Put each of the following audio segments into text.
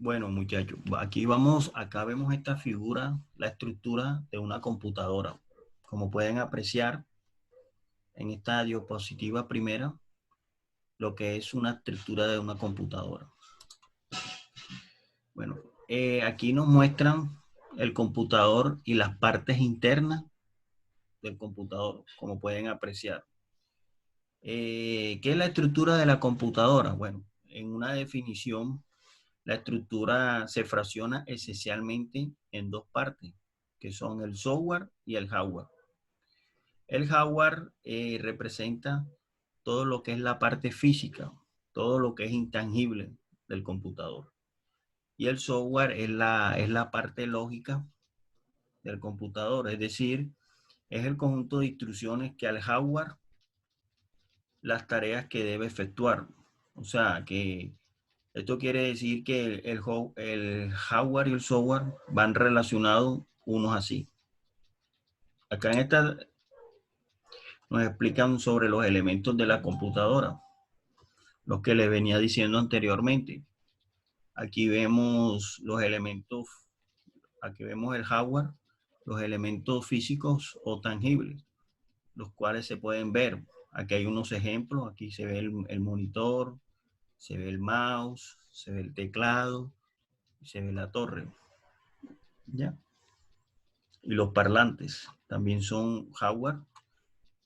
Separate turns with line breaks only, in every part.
Bueno, muchachos, acá vemos esta figura, la estructura de una computadora. Como pueden apreciar en esta diapositiva primera, lo que es una estructura de una computadora. Bueno, aquí nos muestran el computador y las partes internas del computador, como pueden apreciar. ¿Qué es la estructura de la computadora? Bueno, en una definición, la estructura se fracciona esencialmente en dos partes, que son el software y el hardware. El hardware representa todo lo que es la parte física, todo lo que es intangible del computador. Y el software es la parte lógica del computador, es decir, es el conjunto de instrucciones que al hardware las tareas que debe efectuar. O sea, que esto quiere decir que el hardware y el software van relacionados unos así. Acá en esta nos explican sobre los elementos de la computadora, los que les venía diciendo anteriormente. Aquí vemos los elementos, aquí vemos el hardware, los elementos físicos o tangibles, los cuales se pueden ver. Aquí hay unos ejemplos, aquí se ve el monitor, se ve el mouse, se ve el teclado, se ve la torre, ¿ya? Y los parlantes también son hardware.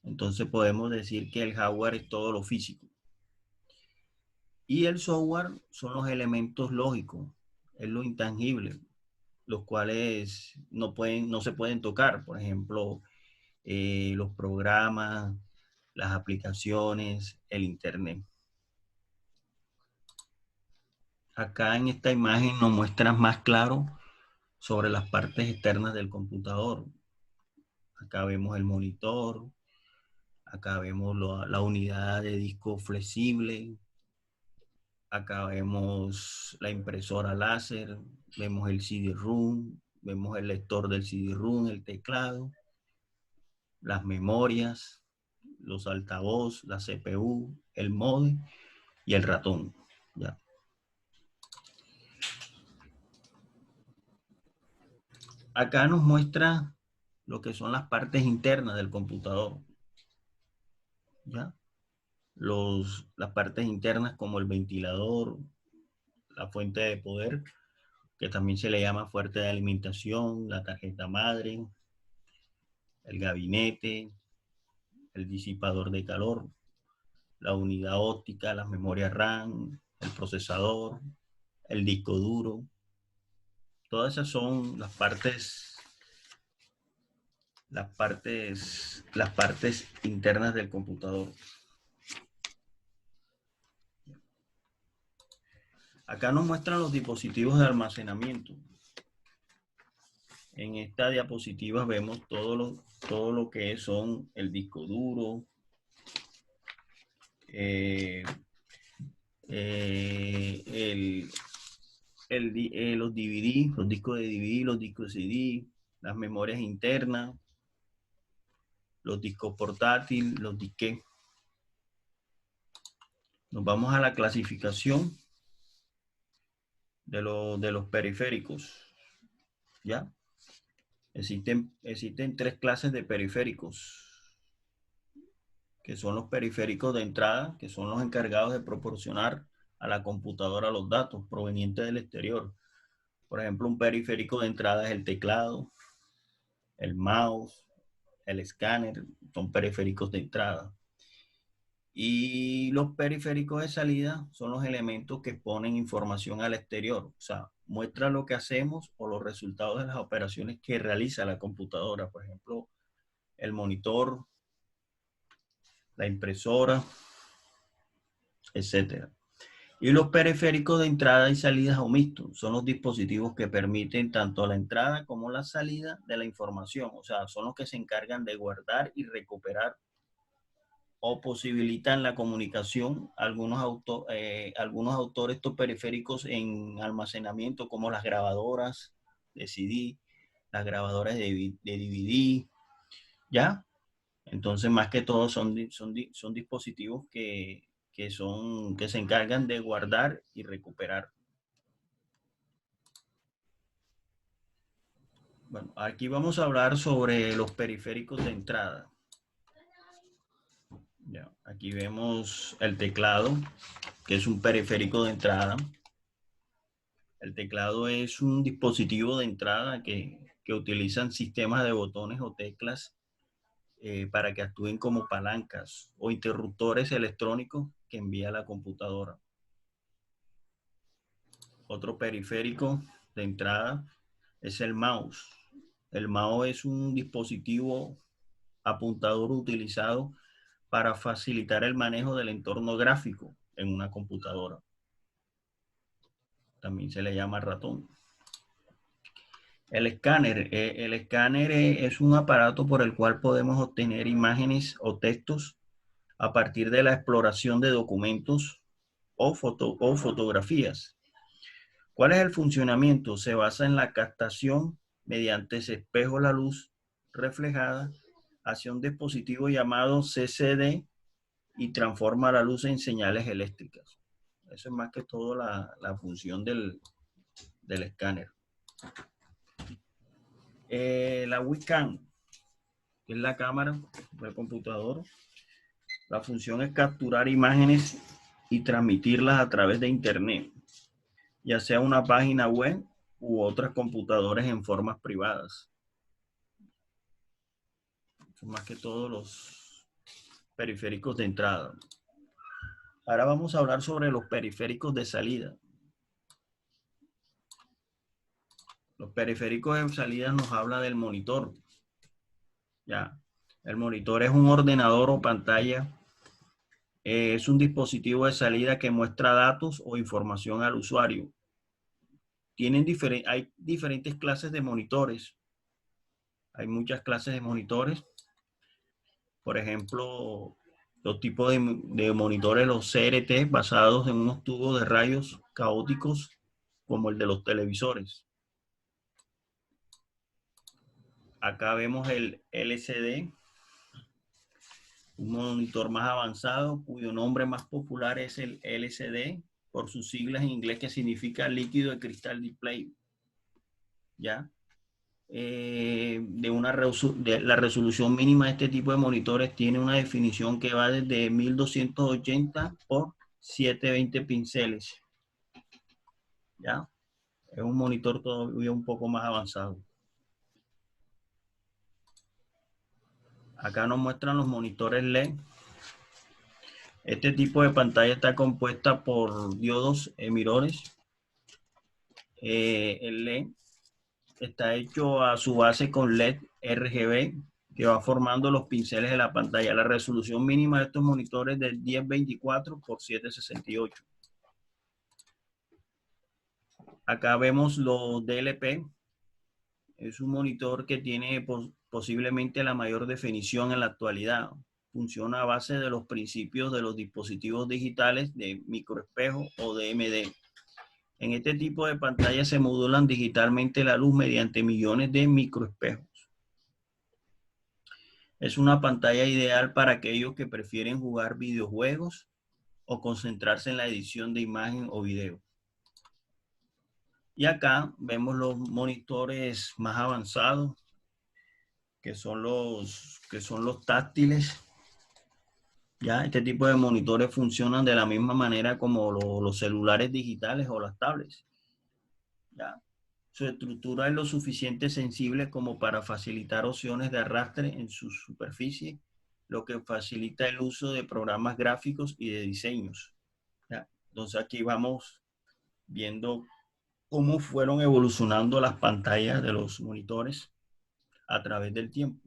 Entonces podemos decir que el hardware es todo lo físico. Y el software son los elementos lógicos, es lo intangible, los cuales no se pueden tocar. Por ejemplo, los programas, las aplicaciones, el internet. Acá en esta imagen nos muestran más claro sobre las partes externas del computador. Acá vemos el monitor, acá vemos la unidad de disco flexible, acá vemos la impresora láser, vemos el CD-ROOM, vemos el lector del CD-ROOM, el teclado, las memorias, los altavoz, la CPU, el módem y el ratón. ¿Ya? Acá nos muestra lo que son las partes internas del computador. ¿Ya? Las partes internas como el ventilador, la fuente de poder, que también se le llama fuente de alimentación, la tarjeta madre, el gabinete, el disipador de calor, la unidad óptica, las memorias RAM, el procesador, el disco duro. Todas esas son las partes internas del computador. Acá nos muestran los dispositivos de almacenamiento. En esta diapositiva vemos todo lo que son el disco duro, eh, el, los DVD, los discos de DVD, los discos CD, las memorias internas, los discos portátiles, los disquetes. Nos vamos a la clasificación de los periféricos. ¿Ya? Existen tres clases de periféricos, que son los periféricos de entrada, que son los encargados de proporcionar a la computadora los datos provenientes del exterior. Por ejemplo, un periférico de entrada es el teclado, el mouse, el escáner, son periféricos de entrada. Y los periféricos de salida son los elementos que ponen información al exterior, o sea, muestra lo que hacemos o los resultados de las operaciones que realiza la computadora, por ejemplo, el monitor, la impresora, etcétera. Y los periféricos de entrada y salida o mixtos son los dispositivos que permiten tanto la entrada como la salida de la información, o sea, son los que se encargan de guardar y recuperar o posibilitan la comunicación. Algunos autores estos periféricos en almacenamiento, como las grabadoras de CD, las grabadoras de DVD, ¿ya? Entonces, más que todo son dispositivos que se encargan de guardar y recuperar. Bueno, aquí vamos a hablar sobre los periféricos de entrada. Ya, aquí vemos el teclado, que es un periférico de entrada. El teclado es un dispositivo de entrada que utilizan sistemas de botones o teclas para que actúen como palancas o interruptores electrónicos que envía la computadora. Otro periférico de entrada es el mouse. El mouse es un dispositivo apuntador utilizado para facilitar el manejo del entorno gráfico en una computadora. También se le llama ratón. El escáner es un aparato por el cual podemos obtener imágenes o textos a partir de la exploración de documentos o fotografías. ¿Cuál es el funcionamiento? Se basa en la captación mediante ese espejo la luz reflejada hacia un dispositivo llamado CCD y transforma la luz en señales eléctricas. Eso es más que todo la función del escáner. La webcam, que es la cámara del computador, la función es capturar imágenes y transmitirlas a través de internet, ya sea una página web u otras computadoras en formas privadas. Son más que todo los periféricos de entrada. Ahora vamos a hablar sobre los periféricos de salida. Los periféricos de salida nos habla del monitor. Ya, el monitor es un ordenador o pantalla. Es un dispositivo de salida que muestra datos o información al usuario. Hay diferentes clases de monitores. Hay muchas clases de monitores. Por ejemplo, los tipos de monitores, los CRT, basados en unos tubos de rayos caóticos, como el de los televisores. Acá vemos el LCD, un monitor más avanzado, cuyo nombre más popular es el LCD, por sus siglas en inglés que significa líquido de cristal display. ¿Ya? De la resolución mínima de este tipo de monitores tiene una definición que va desde 1280 por 720 pinceles. ¿Ya? Es un monitor todavía un poco más avanzado. Acá nos muestran los monitores LED. Este tipo de pantalla está compuesta por diodos emisores. El LED está hecho a su base con LED RGB que va formando los pinceles de la pantalla. La resolución mínima de estos monitores es de 1024 por 768. Acá vemos los DLP. Es un monitor que tiene posiblemente la mayor definición en la actualidad. Funciona a base de los principios de los dispositivos digitales de microespejo o DMD. En este tipo de pantallas se modulan digitalmente la luz mediante millones de microespejos. Es una pantalla ideal para aquellos que prefieren jugar videojuegos o concentrarse en la edición de imagen o video. Y acá vemos los monitores más avanzados, que son los táctiles. Ya, este tipo de monitores funcionan de la misma manera como los celulares digitales o las tablets. ¿Ya? Su estructura es lo suficiente sensible como para facilitar opciones de arrastre en su superficie, lo que facilita el uso de programas gráficos y de diseños. ¿Ya? Entonces aquí vamos viendo cómo fueron evolucionando las pantallas de los monitores a través del tiempo.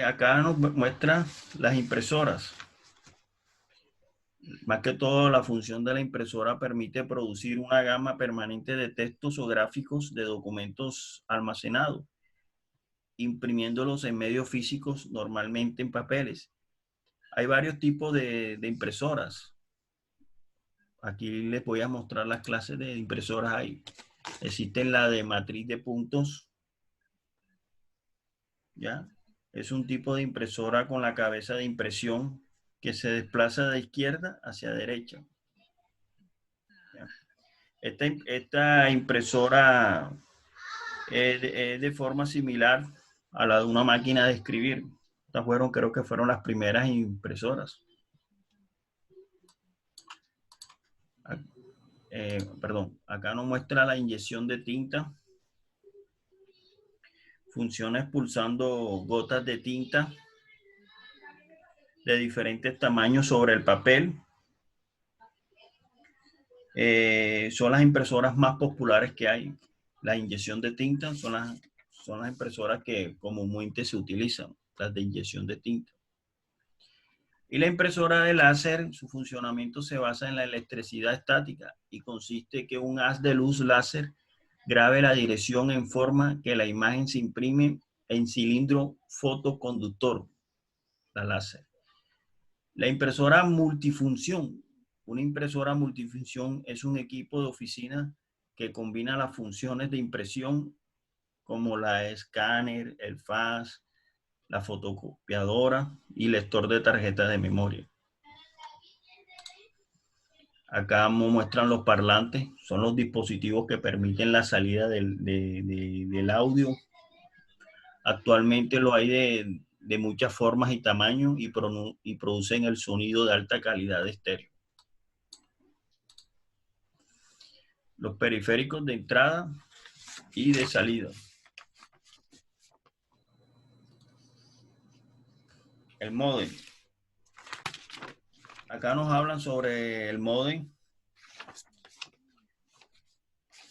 Acá nos muestra las impresoras. Más que todo, la función de la impresora permite producir una gama permanente de textos o gráficos de documentos almacenados, imprimiéndolos en medios físicos, normalmente en papeles. Hay varios tipos de impresoras. Aquí les voy a mostrar las clases de impresoras ahí. Existen la de matriz de puntos, ¿ya? Es un tipo de impresora con la cabeza de impresión que se desplaza de izquierda hacia derecha. ¿Ya? Esta impresora es de forma similar a la de una máquina de escribir. Estas fueron, creo que fueron las primeras impresoras. Perdón, acá nos muestra la inyección de tinta. Funciona expulsando gotas de tinta de diferentes tamaños sobre el papel. Son las impresoras más populares que hay. La inyección de tinta son las impresoras que comúnmente se utilizan, las de inyección de tinta. Y la impresora de láser, su funcionamiento se basa en la electricidad estática y consiste en que un haz de luz láser grabe la dirección en forma que la imagen se imprime en cilindro fotoconductor, la láser. La impresora multifunción. Una impresora multifunción es un equipo de oficina que combina las funciones de impresión como la escáner, el fax, la fotocopiadora y lector de tarjeta de memoria. Acá muestran los parlantes, son los dispositivos que permiten la salida del audio. Actualmente lo hay de muchas formas y tamaños y producen el sonido de alta calidad de estéreo. Los periféricos de entrada y de salida. El módem. Acá nos hablan sobre el módem.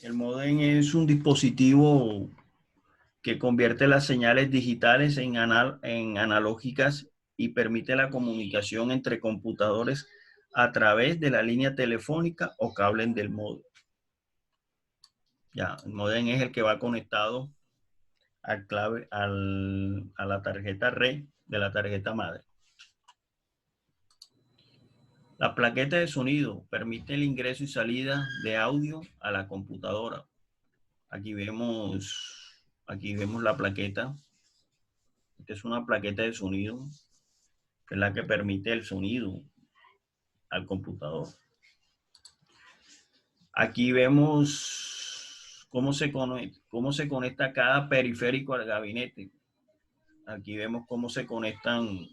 El módem es un dispositivo que convierte las señales digitales en analógicas y permite la comunicación entre computadores a través de la línea telefónica o cable del módem. Ya, el módem es el que va conectado a la tarjeta red de la tarjeta madre. La plaqueta de sonido permite el ingreso y salida de audio a la computadora. Aquí vemos la plaqueta. Esta es una plaqueta de sonido, que es la que permite el sonido al computador. Aquí vemos cómo se conecta cada periférico al gabinete. Aquí vemos cómo se conectan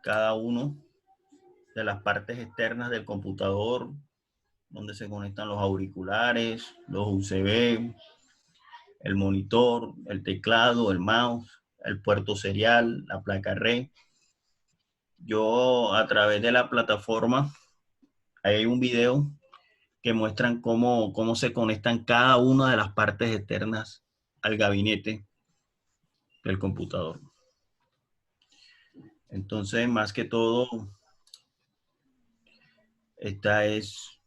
cada uno de las partes externas del computador, donde se conectan los auriculares, los USB, el monitor, el teclado, el mouse, el puerto serial, la placa red. Yo a través de la plataforma, hay un video que muestran cómo se conectan cada una de las partes externas al gabinete del computador. Entonces, más que todo, esta es